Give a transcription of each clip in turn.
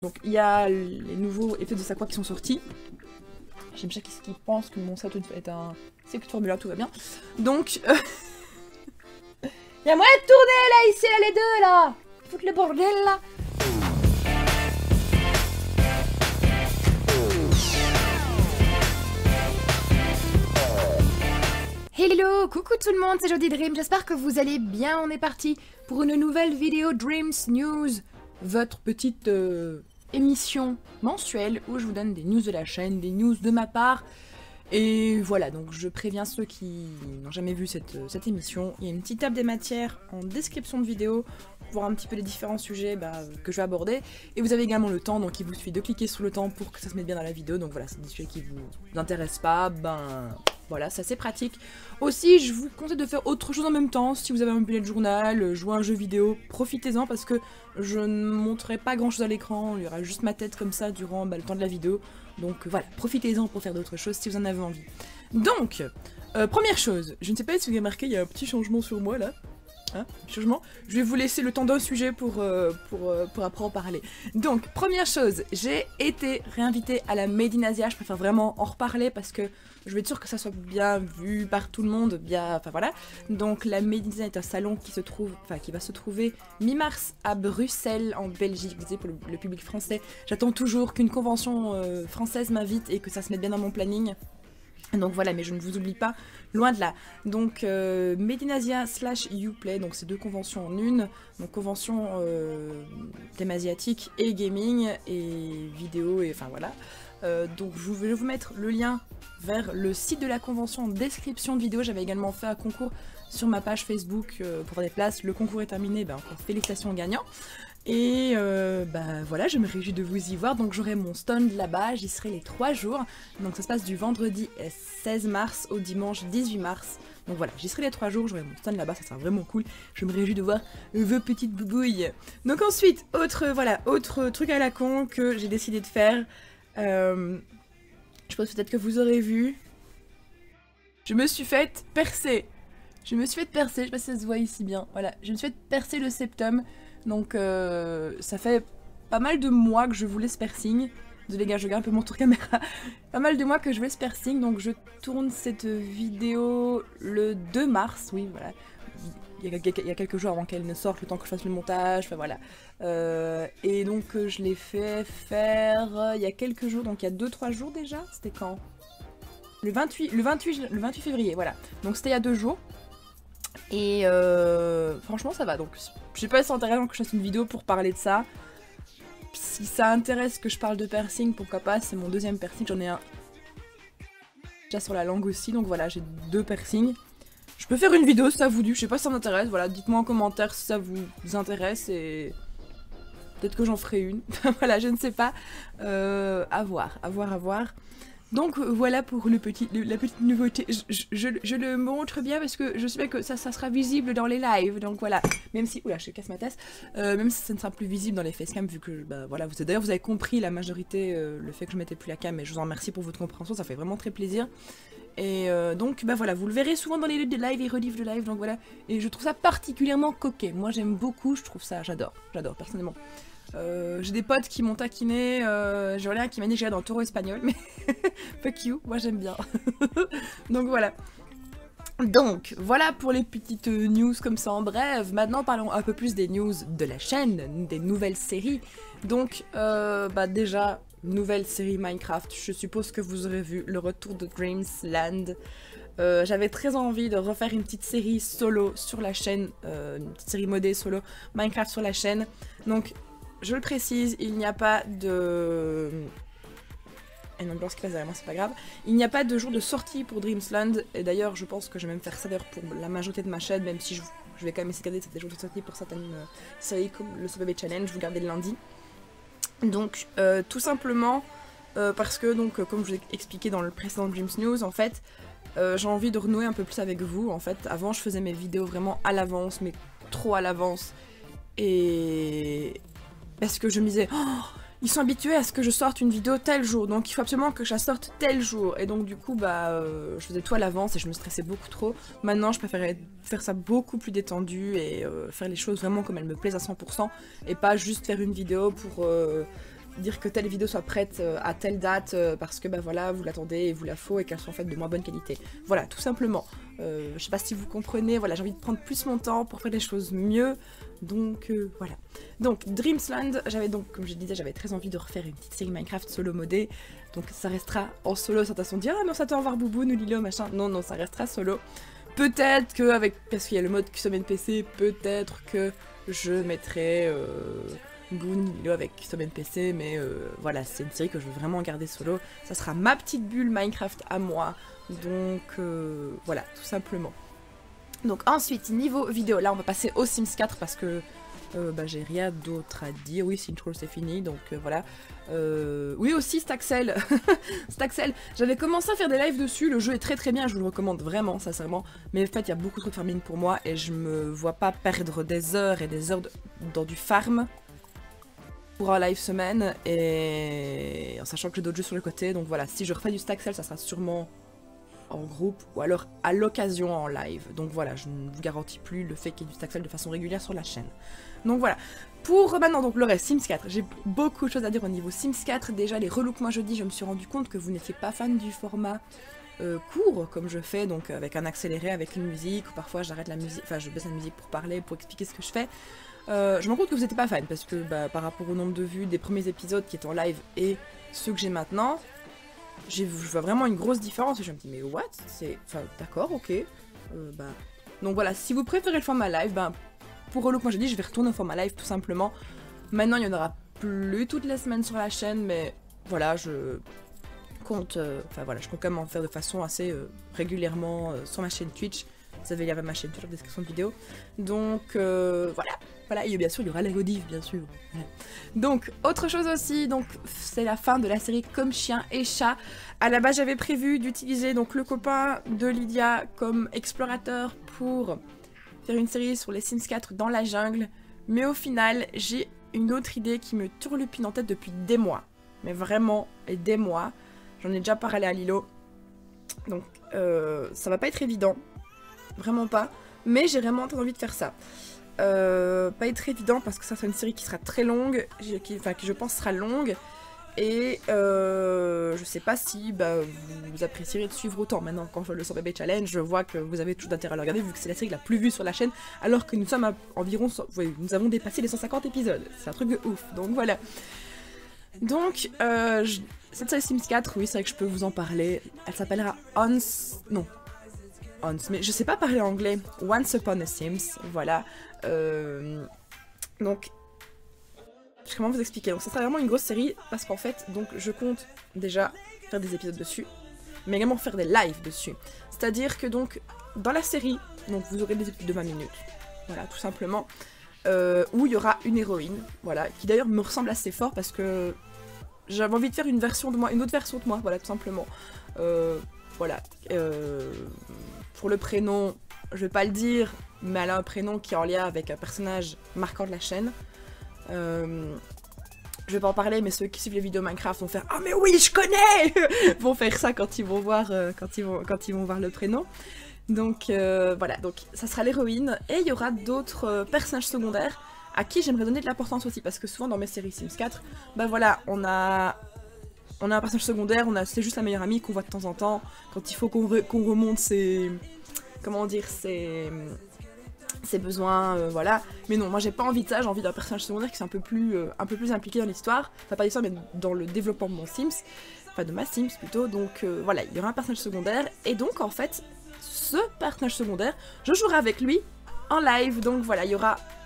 Donc il y a les nouveaux effets de Sakura qui sont sortis. J'aime bien qu'est-ce qu'ils pensent que mon set est un cycle turbulent, tout va bien. Donc, il y a moyen de tourner là, ici, là, les deux là. Foutre le bordel là. Hello, coucou tout le monde, c'est Jody Dream, j'espère que vous allez bien, on est parti pour une nouvelle vidéo Dreams News, votre petite émission mensuelle où je vous donne des news de la chaîne, des news de ma part, et voilà, donc je préviens ceux qui n'ont jamais vu cette émission, il y a une petite table des matières en description de vidéo, pour voir un petit peu les différents sujets que je vais aborder, et vous avez également le temps, donc il vous suffit de cliquer sur le temps pour que ça se mette bien dans la vidéo, donc voilà, c'est des sujets qui vous intéressent pas, voilà, c'est assez pratique. Aussi, je vous conseille de faire autre chose en même temps. Si vous avez un bullet journal, jouer à un jeu vidéo, profitez-en parce que je ne montrerai pas grand chose à l'écran. Il y aura juste ma tête comme ça durant le temps de la vidéo. Donc voilà, profitez-en pour faire d'autres choses si vous en avez envie. Donc, première chose, je ne sais pas si vous avez remarqué, il y a un petit changement sur moi là. Hein, changement. Je vais vous laisser le temps d'un sujet pour après en parler. Donc, première chose, j'ai été réinvitée à la Made in Asia. Je préfère vraiment en reparler parce que je veux être sûre que ça soit bien vu par tout le monde, enfin voilà. Donc, la Made in Asia est un salon qui va se trouver mi-mars à Bruxelles, en Belgique. Vous savez, pour le public français, j'attends toujours qu'une convention française m'invite et que ça se mette bien dans mon planning. Donc voilà, mais je ne vous oublie pas, loin de là. Donc Made in Asia / Uplay, donc c'est deux conventions en une. Donc convention thème asiatique et gaming et vidéo et enfin voilà. Donc je vais vous mettre le lien vers le site de la convention en description de vidéo. J'avais également fait un concours sur ma page Facebook pour des places. Le concours est terminé, encore félicitations aux gagnants. Et voilà, je me réjouis de vous y voir, donc j'aurai mon stand là-bas, j'y serai les 3 jours, donc ça se passe du vendredi 16 mars au dimanche 18 mars, donc voilà, j'y serai les 3 jours, j'aurai mon stand là-bas, ça sera vraiment cool, je me réjouis de voir vos petites boubouilles. Donc ensuite, autre truc à la con que j'ai décidé de faire, je pense peut-être que vous aurez vu, je me suis faite percer, je sais pas si ça se voit ici bien, voilà, je me suis fait percer le septum. Donc ça fait pas mal de mois que je voulais ce piercing. Désolé gars, je regarde un peu mon tour caméra. Pas mal de mois que je voulais ce piercing, donc je tourne cette vidéo le 2 mars, oui voilà. Il y a quelques jours avant qu'elle ne sorte, le temps que je fasse le montage, enfin voilà. Et donc je l'ai fait faire il y a quelques jours, donc il y a 2-3 jours déjà. C'était quand? Le 28 février, voilà. Donc c'était il y a 2 jours. Et franchement ça va, donc je sais pas si c'est intéressant que je fasse une vidéo pour parler de ça. Si ça intéresse que je parle de piercing, pourquoi pas, c'est mon deuxième piercing, j'en ai un déjà sur la langue aussi, donc voilà, j'ai 2 piercings. Je peux faire une vidéo si ça vous dit, je sais pas si ça m'intéresse, voilà, dites-moi en commentaire si ça vous intéresse et peut-être que j'en ferai une, voilà, je ne sais pas, à voir. Donc voilà pour la petite nouveauté, je le montre bien parce que je sais bien que ça sera visible dans les lives, donc voilà, même si, oula je casse ma tasse, même si ça ne sera plus visible dans les facecam vu que, voilà, d'ailleurs vous avez compris la majorité, le fait que je mettais plus la cam, et je vous en remercie pour votre compréhension, ça fait vraiment très plaisir. Et donc voilà, vous le verrez souvent dans les lives de live et relives de live, donc voilà, et je trouve ça particulièrement coquet, moi j'aime beaucoup, je trouve ça, j'adore personnellement. J'ai des potes qui m'ont taquiné, j'ai un qui m'a dit que j'allais dans le taureau espagnol, mais fuck you, moi j'aime bien. Donc voilà. Donc voilà pour les petites news comme ça en bref. Maintenant parlons un peu plus des news de la chaîne, des nouvelles séries. Donc déjà, nouvelle série Minecraft, je suppose que vous aurez vu le retour de Dreamsland. J'avais très envie de refaire une petite série solo sur la chaîne, une petite série modée solo Minecraft sur la chaîne. Donc je le précise, il n'y a pas de... Une ambulance qui passe derrière moi, c'est pas grave. Il n'y a pas de jour de sortie pour Dreamsland. Et d'ailleurs, je pense que je vais même faire ça d'ailleurs pour la majorité de ma chaîne, même si je vais quand même essayer de garder des jours de sortie pour certaines séries comme le SoBaby Challenge, je vous gardez le lundi. Donc, tout simplement, parce que, donc, comme je vous ai expliqué dans le précédent Dreams News, en fait, j'ai envie de renouer un peu plus avec vous. En fait, avant, je faisais mes vidéos vraiment à l'avance, mais trop à l'avance. Et... parce que je me disais, oh, ils sont habitués à ce que je sorte une vidéo tel jour, donc il faut absolument que je la sorte tel jour. Et donc du coup, je faisais tout à l'avance et je me stressais beaucoup trop. Maintenant, je préférais faire ça beaucoup plus détendu et faire les choses vraiment comme elles me plaisent à 100% et pas juste faire une vidéo dire que telle vidéo soit prête à telle date parce que bah voilà, vous l'attendez et vous la faut et qu'elle soit en fait de moins bonne qualité. Voilà, tout simplement. Je sais pas si vous comprenez, voilà, j'ai envie de prendre plus mon temps pour faire les choses mieux. Donc voilà. Donc Dreamsland, j'avais donc, comme je disais, j'avais très envie de refaire une petite série Minecraft solo modée. Donc ça restera en solo, certains sont dit ah non ça t'en voir Boubou, nous Lilo, machin. Non, non, ça restera solo. Peut-être que, parce qu'il y a le mode custom NPC, peut-être que je mettrai Boon, Lilo avec custom NPC, mais voilà, c'est une série que je veux vraiment garder solo. Ça sera ma petite bulle Minecraft à moi, donc voilà, tout simplement. Donc ensuite, niveau vidéo, là on va passer aux Sims 4 parce que bah, j'ai rien d'autre à dire. Oui, Sintroll c'est fini, donc voilà. Oui aussi Staxel, Staxel, j'avais commencé à faire des lives dessus, le jeu est très très bien, je vous le recommande vraiment, sincèrement. Mais en fait il y a beaucoup trop de farming pour moi et je me vois pas perdre des heures et des heures dans du farm pour un live semaine, et en sachant que j'ai d'autres jeux sur le côté, donc voilà, si je refais du Staxel, ça sera sûrement en groupe ou alors à l'occasion en live. Donc voilà, je ne vous garantis plus le fait qu'il y ait du Staxel de façon régulière sur la chaîne. Donc voilà. Pour maintenant, donc le reste, Sims 4, j'ai beaucoup de choses à dire au niveau Sims 4. Déjà, les relooks, moi jeudi, je me suis rendu compte que vous n'étiez pas fan du format court, comme je fais, donc avec un accéléré, avec une musique, ou parfois j'arrête la musique, enfin je baisse la musique pour parler, pour expliquer ce que je fais. Je me rends compte que vous n'étiez pas fan, parce que bah, par rapport au nombre de vues des premiers épisodes qui étaient en live et ceux que j'ai maintenant, je vois vraiment une grosse différence, et je me dis mais what, c'est, enfin d'accord, ok, bah... Donc voilà, si vous préférez le format live, ben pour Relook, moi j'ai dit je vais retourner au format live tout simplement. Maintenant il n'y en aura plus toutes les semaines sur la chaîne, mais voilà, je compte, enfin voilà, je compte quand même en faire de façon assez régulièrement sur ma chaîne Twitch. Vous savez, il y avait ma chaîne Twitch en description de vidéo. Donc voilà. Voilà, et bien sûr, il y aura les rediff, bien sûr. Voilà. Donc, autre chose aussi, donc c'est la fin de la série Comme Chien et Chat. À la base, j'avais prévu d'utiliser donc le copain de Lydia comme explorateur pour faire une série sur les Sims 4 dans la jungle. Mais au final, j'ai une autre idée qui me turlupine en tête depuis des mois. Mais vraiment, des mois. J'en ai déjà parlé à Lilo. Donc, ça va pas être évident. Vraiment pas. Mais j'ai vraiment très envie de faire ça. Pas être évident parce que ça sera une série qui sera très longue, qui je pense sera longue, et je sais pas si bah, vous apprécierez de suivre autant. Maintenant quand je vois le 100 bébé challenge, je vois que vous avez tout d'intérêt à le regarder vu que c'est la série la plus vue sur la chaîne, alors que nous sommes à environ, nous avons dépassé les 150 épisodes, c'est un truc de ouf, donc voilà. Donc cette série Sims 4, oui c'est vrai que je peux vous en parler, elle s'appellera mais je sais pas parler anglais. Once Upon a Sims, voilà. Donc, comment vous expliquer? Donc, ça sera vraiment une grosse série parce qu'en fait, donc, je compte déjà faire des épisodes dessus, mais également faire des lives dessus. C'est-à-dire que donc, dans la série, donc vous aurez des épisodes de 20 minutes, voilà, tout simplement, où il y aura une héroïne, voilà, qui d'ailleurs me ressemble assez fort parce que j'avais envie de faire une version de moi, une autre version de moi, voilà, tout simplement. Voilà. Pour le prénom, je vais pas le dire, mais elle a un prénom qui est en lien avec un personnage marquant de la chaîne. Je vais pas en parler, mais ceux qui suivent les vidéos Minecraft vont faire « Ah mais oui, je connais !» vont faire ça quand ils vont voir, quand ils vont voir le prénom. Donc voilà, donc ça sera l'héroïne, et il y aura d'autres personnages secondaires à qui j'aimerais donner de l'importance aussi, parce que souvent dans mes séries Sims 4, bah voilà, on a un personnage secondaire, c'est juste la meilleure amie qu'on voit de temps en temps, quand il faut qu'on remonte ses... comment dire, ses besoins, voilà. Mais non, moi j'ai pas envie de ça, j'ai envie d'un personnage secondaire qui soit un peu plus impliqué dans l'histoire, enfin pas l'histoire mais dans le développement de mon Sims, enfin de ma Sims plutôt, donc voilà, il y aura un personnage secondaire, et donc en fait, ce personnage secondaire, je jouerai avec lui en live, donc voilà,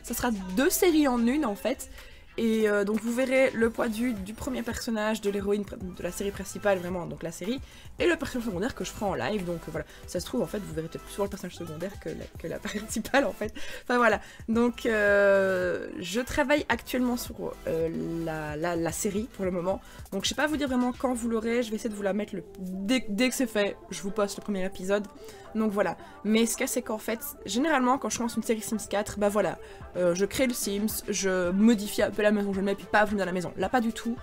ça sera 2 séries en une en fait. Et donc vous verrez le point de vue du premier personnage de l'héroïne de la série principale, vraiment, donc la série, et le personnage secondaire que je ferai en live, donc voilà, ça se trouve en fait vous verrez peut-être plus souvent le personnage secondaire que la principale en fait, enfin voilà, donc je travaille actuellement sur la série pour le moment, donc je sais pas vous dire vraiment quand vous l'aurez, je vais essayer de vous la mettre dès que c'est fait, je vous poste le premier épisode, donc voilà, mais ce qu'il y a c'est qu'en fait, généralement quand je commence une série Sims 4, bah voilà, je crée le Sims, je modifie un peu la maison, je le mets puis paf, je le mets dans la maison, là pas du tout.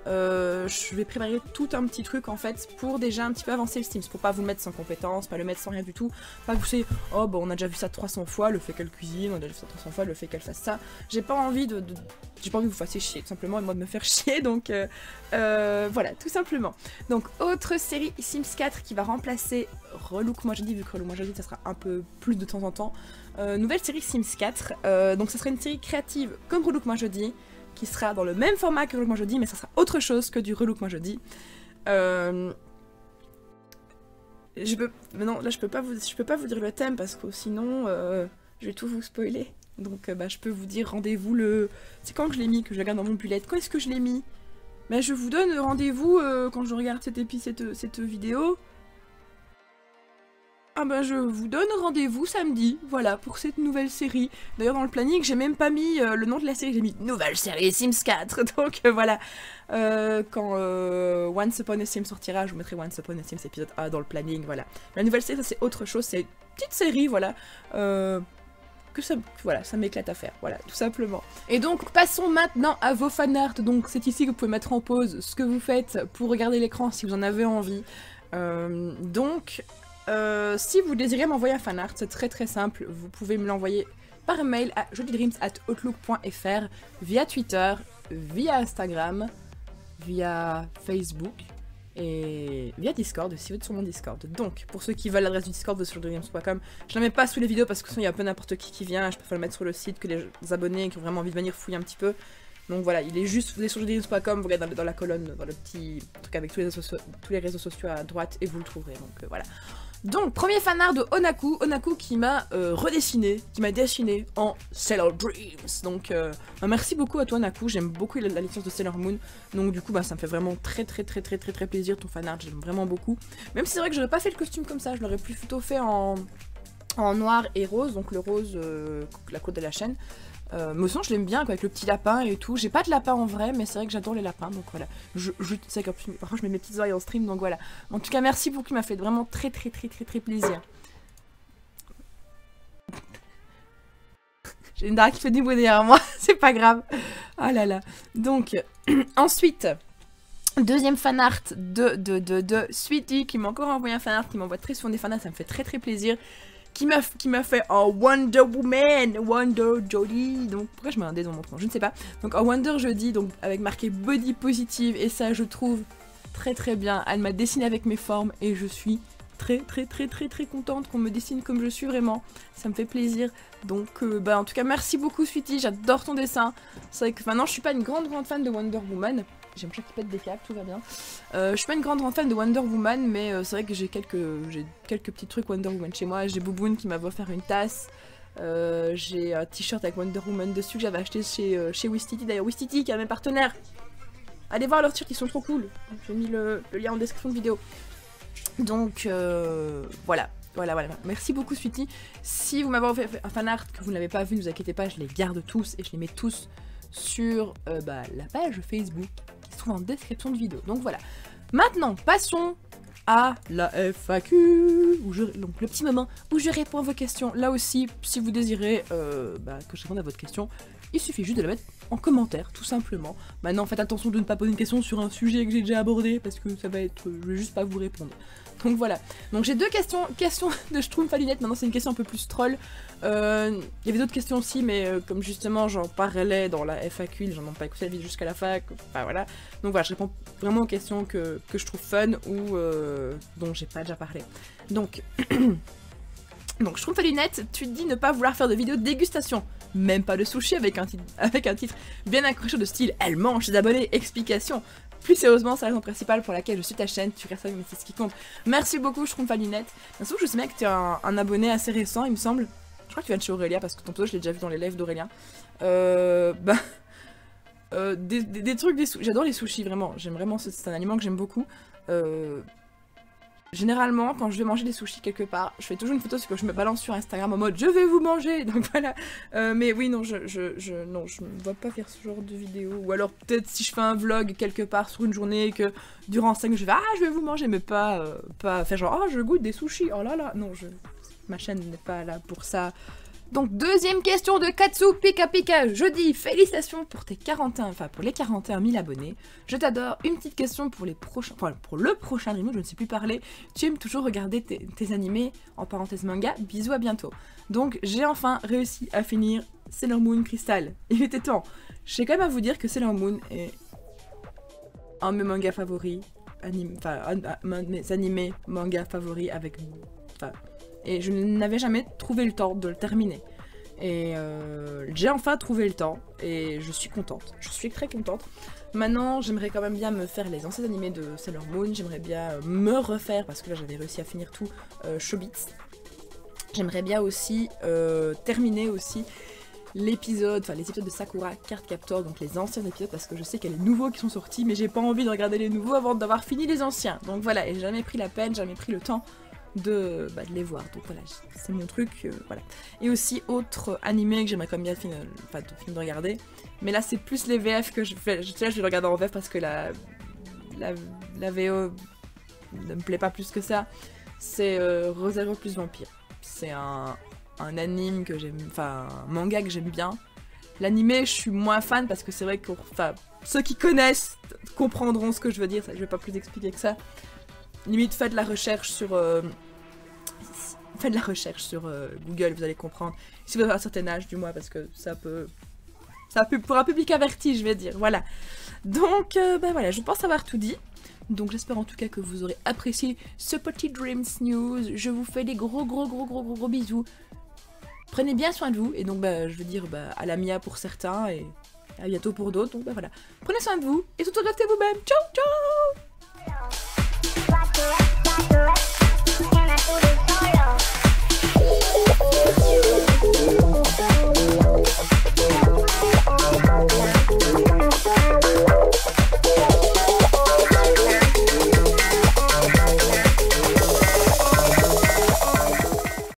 je vais préparer tout un petit truc en fait pour déjà un petit peu avancer le Sims, pour pas vous le mettre sans compétences, pas le mettre sans rien du tout, pas que vous soyez oh bah on a déjà vu ça 300 fois, le fait qu'elle cuisine, on a déjà vu ça 300 fois, le fait qu'elle fasse ça. J'ai pas envie j'ai pas envie que vous fassiez chier tout simplement et moi de me faire chier, donc voilà, tout simplement. Donc autre série Sims 4 qui va remplacer Relook Moi Jeudi, vu que Relook Moi Jeudi ça sera un peu plus de temps en temps. Nouvelle série Sims 4, donc ça sera une série créative comme Relook Moi Jeudi, qui sera dans le même format que Relook Moi Jeudi, mais ça sera autre chose que du Relook Moi Jeudi. Non, là je peux pas vous dire le thème parce que sinon je vais tout vous spoiler. Donc bah, je peux vous dire rendez-vous le... C'est quand que je l'ai mis, que je regarde dans mon bullet? Quand est-ce que je l'ai mis? Bah, je vous donne rendez-vous quand je regarde cette vidéo. Ah bah je vous donne rendez-vous samedi, voilà, pour cette nouvelle série. D'ailleurs dans le planning, j'ai même pas mis le nom de la série, j'ai mis nouvelle série Sims 4, donc voilà. Quand Once Upon a Sim sortira, je vous mettrai Once Upon a Sims épisode 1 dans le planning, voilà. La nouvelle série, ça c'est autre chose, c'est une petite série, voilà. Voilà, ça m'éclate à faire, voilà, tout simplement. Et donc, passons maintenant à vos fanarts. Donc c'est ici que vous pouvez mettre en pause ce que vous faites pour regarder l'écran si vous en avez envie. Si vous désirez m'envoyer un fanart, c'est très simple, vous pouvez me l'envoyer par mail à jodydreams@outlook.fr, via Twitter, via Instagram, via Facebook et via Discord si vous êtes sur mon Discord. Donc, pour ceux qui veulent l'adresse du Discord de jodydreams.com, je la mets pas sous les vidéos parce que sinon il y a un peu n'importe qui vient, je préfère le mettre sur le site que les abonnés qui ont vraiment envie de venir fouiller un petit peu. Donc voilà, il est juste, vous allez sur jodydreams.com, vous regardez dans la colonne, dans le petit truc avec tous les réseaux sociaux à droite et vous le trouverez, donc voilà. Donc, premier fanart de Onaku qui m'a redessiné, qui m'a dessiné en Sailor Dreams. Donc, merci beaucoup à toi Onaku, j'aime beaucoup la licence de Sailor Moon. Donc du coup, bah, ça me fait vraiment très plaisir ton fanart, j'aime vraiment beaucoup. Même si c'est vrai que j'aurais pas fait le costume comme ça, je l'aurais plutôt fait en noir et rose, donc le rose, la côte de la chaîne. Mais sinon je l'aime bien quoi, avec le petit lapin et tout. J'ai pas de lapin en vrai, mais c'est vrai que j'adore les lapins, donc voilà. C'est vrai que parfois je mets mes petites oreilles en stream, donc voilà. En tout cas, merci beaucoup, il m'a fait vraiment très plaisir. J'ai une Dara qui fait du bruit derrière moi, c'est pas grave. Ah là là. Donc, ensuite, deuxième fanart de Sweetie, qui m'a encore envoyé un fanart, qui m'envoie très souvent des fanarts, ça me fait très plaisir. Qui m'a fait en Wonder Woman, Wonder Jodie, donc pourquoi je mets un dé dans mon tronc, je ne sais pas. Donc en Wonder Jodie, donc avec marqué body positive, et ça je trouve très bien. Elle m'a dessiné avec mes formes et je suis très contente qu'on me dessine comme je suis vraiment. Ça me fait plaisir. Donc bah en tout cas merci beaucoup Sweetie, j'adore ton dessin. C'est vrai que maintenant je suis pas une grande fan de Wonder Woman. J'ai mon chat qui pète des câbles, tout va bien. Je suis pas une grande fan de Wonder Woman, mais c'est vrai que j'ai quelques petits trucs Wonder Woman chez moi. J'ai Bouboune qui m'a offert une tasse. J'ai un t-shirt avec Wonder Woman dessus que j'avais acheté chez Wistiti. D'ailleurs, Wistiti qui est mes partenaires. Allez voir leurs t-shirts, ils sont trop cool. J'ai mis le lien en description de vidéo. Donc voilà. Merci beaucoup Sweetie. Si vous m'avez fait un fanart que vous n'avez pas vu, ne vous inquiétez pas, je les garde tous et je les mets tous sur la page Facebook qui se trouve en description de vidéo. Donc voilà. Maintenant, passons à la FAQ, donc le petit moment où je réponds à vos questions. Là aussi, si vous désirez que je réponde à votre question, il suffit juste de la mettre en commentaire, tout simplement. Maintenant, faites attention de ne pas poser une question sur un sujet que j'ai déjà abordé, parce que ça va être... je vais juste pas vous répondre. Donc voilà. Donc j'ai deux questions de Schtroumpf à lunettes. Maintenant c'est une question un peu plus troll. Il y avait d'autres questions aussi, mais comme justement j'en parlais dans la FAQ, les gens n'ont pas écouté la vidéo jusqu'à la fac. Enfin voilà. Donc voilà, je réponds vraiment aux questions que je trouve fun ou dont j'ai pas déjà parlé. Donc Schtroumpf à lunettes, tu te dis ne pas vouloir faire de vidéo de dégustation. Même pas de sushi avec un titre bien accroché de style elle mange ses abonnés, explication. Plus sérieusement, c'est la raison principale pour laquelle je suis ta chaîne, tu restes avec mais c'est ce qui compte. Merci beaucoup, Schtroumpf à lunettes. Bien sûr, je sais bien que tu es un abonné assez récent, il me semble. Je crois que tu viens de chez Aurélia, parce que tantôt je l'ai déjà vu dans les lives d'Aurélien. Des trucs, j'adore les sushis, vraiment. J'aime vraiment, c'est un aliment que j'aime beaucoup. Généralement, quand je vais manger des sushis quelque part, je fais toujours une photo, c'est que je me balance sur Instagram en mode je vais vous manger, donc voilà. Mais oui, non, je ne vois pas faire ce genre de vidéo. Ou alors peut-être si je fais un vlog quelque part sur une journée que durant 5 je vais je vais vous manger, mais pas faire genre je goûte des sushis, oh là là. Non, ma chaîne n'est pas là pour ça. Donc deuxième question de Katsu Pika Pika. Je dis félicitations pour tes 41, enfin pour les 41 000 abonnés. Je t'adore. Une petite question pour les prochains, enfin pour le prochain Dream, je ne sais plus parler. Tu aimes toujours regarder tes animés, en parenthèse manga. Bisous, à bientôt. Donc j'ai enfin réussi à finir Sailor Moon Crystal. Il était temps. J'ai quand même à vous dire que Sailor Moon est un de mes mangas favoris, enfin un de mes animés mangas favoris avec, et je n'avais jamais trouvé le temps de le terminer. Et j'ai enfin trouvé le temps et je suis contente. Je suis très contente. Maintenant, j'aimerais quand même bien me faire les anciens animés de Sailor Moon. J'aimerais bien me refaire, parce que là j'avais réussi à finir tout, Chobits. J'aimerais bien aussi terminer aussi l'épisode, enfin les épisodes de Sakura Card Captor, donc les anciens épisodes, parce que je sais qu'il y a les nouveaux qui sont sortis, mais j'ai pas envie de regarder les nouveaux avant d'avoir fini les anciens. Donc voilà, et j'ai jamais pris la peine, jamais pris le temps de les voir. Donc voilà, c'est mon truc, voilà. Et aussi autre animé que j'aimerais quand même bien finir de regarder, mais là c'est plus les VF que je fais. Je vais le regarder en VF parce que la VO ne me plaît pas plus que ça. C'est Re:Zero plus Vampire. C'est un anime que j'aime, enfin un manga que j'aime bien. L'animé, je suis moins fan parce que c'est vrai que, ceux qui connaissent comprendront ce que je veux dire. Je vais pas plus expliquer que ça. Limite, faites la recherche sur Google, vous allez comprendre. Si vous avez un certain âge, du moins, parce que ça peut pour un public averti, je vais dire. Voilà. Donc, voilà, je pense avoir tout dit. Donc j'espère en tout cas que vous aurez apprécié ce petit Dreams News. Je vous fais des gros bisous. Prenez bien soin de vous. Et donc je veux dire à la Mia pour certains et à bientôt pour d'autres. Donc voilà. Prenez soin de vous et surtout restez vous-même. Ciao ciao.